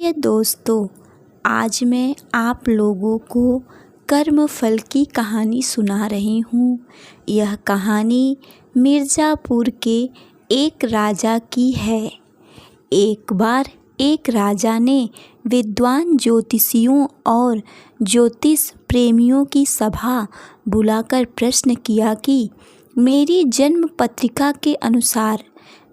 प्रिय दोस्तों, आज मैं आप लोगों को कर्म फल की कहानी सुना रही हूँ। यह कहानी मिर्ज़ापुर के एक राजा की है। एक बार एक राजा ने विद्वान ज्योतिषियों और ज्योतिष प्रेमियों की सभा बुलाकर प्रश्न किया कि मेरी जन्म पत्रिका के अनुसार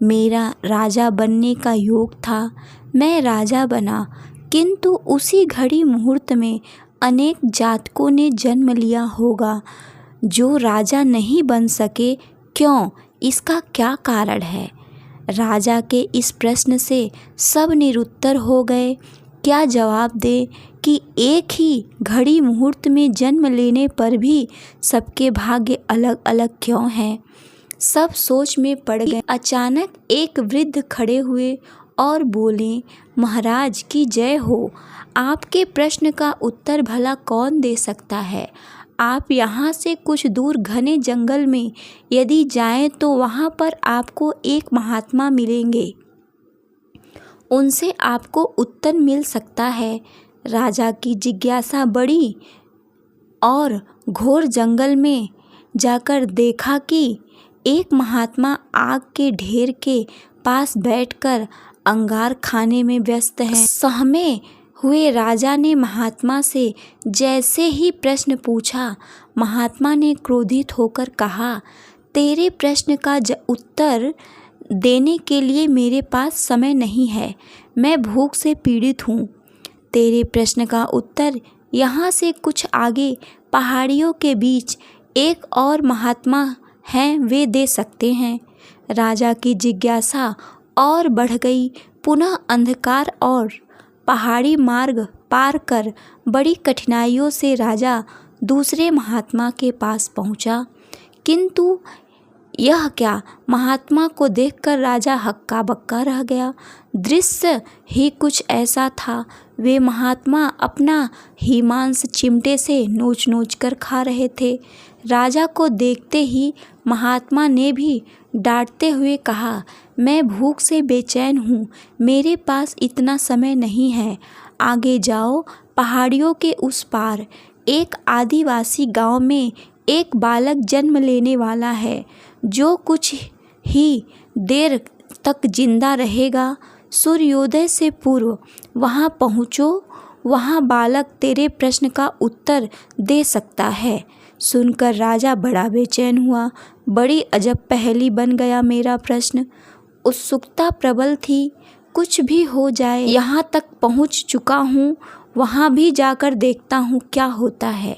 मेरा राजा बनने का योग था। मैं राजा बना, किंतु उसी घड़ी मुहूर्त में अनेक जातकों ने जन्म लिया होगा जो राजा नहीं बन सके। क्यों? इसका क्या कारण है? राजा के इस प्रश्न से सब निरुत्तर हो गए। क्या जवाब दे कि एक ही घड़ी मुहूर्त में जन्म लेने पर भी सबके भाग्य अलग अलग क्यों हैं? सब सोच में पड़ गए। अचानक एक वृद्ध खड़े हुए और बोले, महाराज की जय हो। आपके प्रश्न का उत्तर भला कौन दे सकता है? आप यहाँ से कुछ दूर घने जंगल में यदि जाएं तो वहाँ पर आपको एक महात्मा मिलेंगे। उनसे आपको उत्तर मिल सकता है। राजा की जिज्ञासा बढ़ी और घोर जंगल में जाकर देखा कि एक महात्मा आग के ढेर के पास बैठकर अंगार खाने में व्यस्त हैं। सहमे हुए राजा ने महात्मा से जैसे ही प्रश्न पूछा, महात्मा ने क्रोधित होकर कहा, तेरे प्रश्न का उत्तर देने के लिए मेरे पास समय नहीं है। मैं भूख से पीड़ित हूँ। तेरे प्रश्न का उत्तर यहाँ से कुछ आगे पहाड़ियों के बीच एक और महात्मा हैं, वे दे सकते हैं। राजा की जिज्ञासा और बढ़ गई। पुनः अंधकार और पहाड़ी मार्ग पार कर बड़ी कठिनाइयों से राजा दूसरे महात्मा के पास पहुंचा। किंतु यह क्या! महात्मा को देखकर राजा हक्का बक्का रह गया। दृश्य ही कुछ ऐसा था। वे महात्मा अपना ही मांस चिमटे से नोच नोच कर खा रहे थे। राजा को देखते ही महात्मा ने भी डांटते हुए कहा, मैं भूख से बेचैन हूँ, मेरे पास इतना समय नहीं है। आगे जाओ। पहाड़ियों के उस पार एक आदिवासी गांव में एक बालक जन्म लेने वाला है जो कुछ ही देर तक जिंदा रहेगा। सूर्योदय से पूर्व वहां पहुँचो। वहां बालक तेरे प्रश्न का उत्तर दे सकता है। सुनकर राजा बड़ा बेचैन हुआ। बड़ी अजब पहेली बन गया मेरा प्रश्न। उत्सुकता प्रबल थी। कुछ भी हो जाए, यहाँ तक पहुँच चुका हूँ, वहाँ भी जाकर देखता हूँ क्या होता है।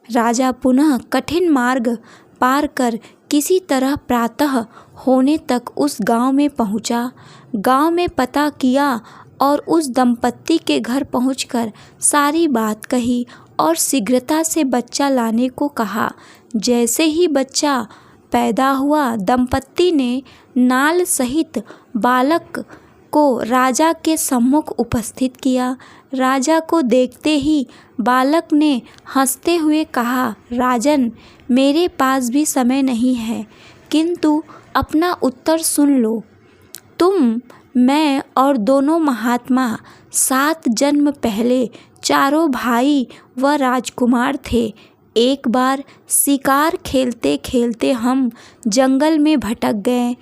राजा पुनः कठिन मार्ग पार कर किसी तरह प्रातः होने तक उस गांव में पहुँचा। गांव में पता किया और उस दंपत्ति के घर पहुंचकर सारी बात कही और शीघ्रता से बच्चा लाने को कहा। जैसे ही बच्चा पैदा हुआ, दंपत्ति ने नाल सहित बालक को राजा के सम्मुख उपस्थित किया। राजा को देखते ही बालक ने हंसते हुए कहा, राजन, मेरे पास भी समय नहीं है, किंतु अपना उत्तर सुन लो। तुम, मैं और दोनों महात्मा 7 जन्म पहले चारों भाई व राजकुमार थे। एक बार शिकार खेलते खेलते हम जंगल में भटक गए।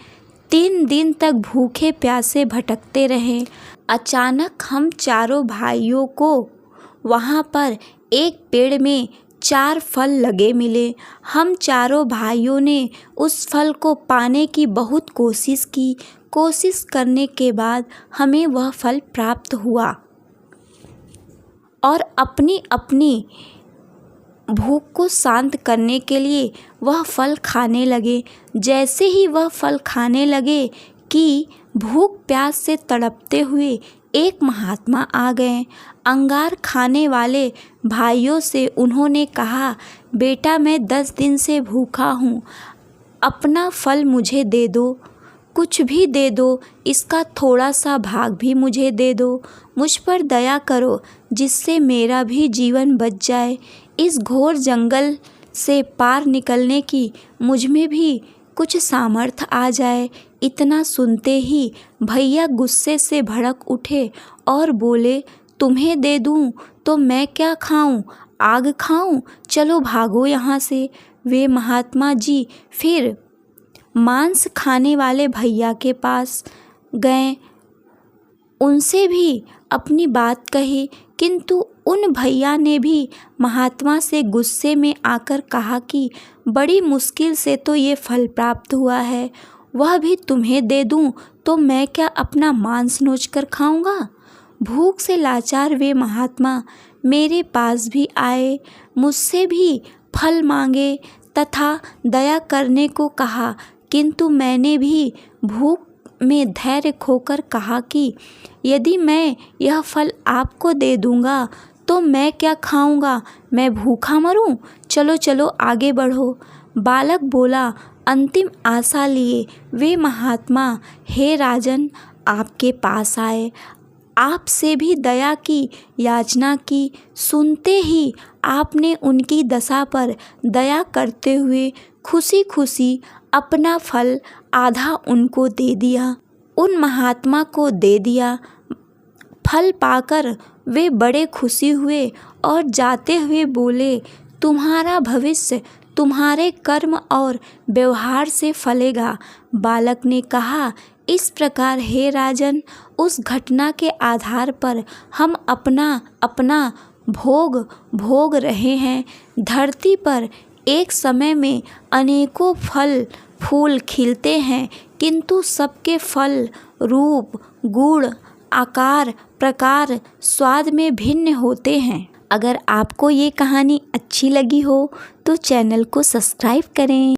3 दिन तक भूखे प्यासे भटकते रहे। अचानक हम चारों भाइयों को वहाँ पर एक पेड़ में 4 फल लगे मिले। हम चारों भाइयों ने उस फल को पाने की बहुत कोशिश की। कोशिश करने के बाद हमें वह फल प्राप्त हुआ और अपनी अपनी भूख को शांत करने के लिए वह फल खाने लगे। जैसे ही वह फल खाने लगे कि भूख प्यास से तड़पते हुए एक महात्मा आ गए। अंगार खाने वाले भाइयों से उन्होंने कहा, बेटा, मैं 10 दिन से भूखा हूँ, अपना फल मुझे दे दो, कुछ भी दे दो, इसका थोड़ा सा भाग भी मुझे दे दो। मुझ पर दया करो जिससे मेरा भी जीवन बच जाए। इस घोर जंगल से पार निकलने की मुझ में भी कुछ सामर्थ्य आ जाए। इतना सुनते ही भैया गुस्से से भड़क उठे और बोले, तुम्हें दे दूं तो मैं क्या खाऊं? आग खाऊं? चलो भागो यहाँ से। वे महात्मा जी फिर मांस खाने वाले भैया के पास गए, उनसे भी अपनी बात कही, किंतु उन भैया ने भी महात्मा से गुस्से में आकर कहा कि बड़ी मुश्किल से तो ये फल प्राप्त हुआ है, वह भी तुम्हें दे दूं तो मैं क्या अपना मांस नोच कर खाऊंगा? भूख से लाचार वे महात्मा मेरे पास भी आए, मुझसे भी फल मांगे तथा दया करने को कहा, किंतु मैंने भी भूख में धैर्य खोकर कहा कि यदि मैं यह फल आपको दे दूंगा तो मैं क्या खाऊंगा? मैं भूखा मरूं? चलो चलो आगे बढ़ो। बालक बोला, अंतिम आशा लिए वे महात्मा हे राजन आपके पास आए, आपसे भी दया की याचना की। सुनते ही आपने उनकी दशा पर दया करते हुए खुशी खुशी अपना फल आधा उनको दे दिया, उन महात्मा को दे दिया। फल पाकर वे बड़े खुशी हुए और जाते हुए बोले, तुम्हारा भविष्य तुम्हारे कर्म और व्यवहार से फलेगा। बालक ने कहा, इस प्रकार हे राजन, उस घटना के आधार पर हम अपना अपना भोग रहे हैं। धरती पर एक समय में अनेकों फल फूल खिलते हैं, किंतु सबके फल रूप, गुण, आकार, प्रकार, स्वाद में भिन्न होते हैं। अगर आपको ये कहानी अच्छी लगी हो तो चैनल को सब्सक्राइब करें।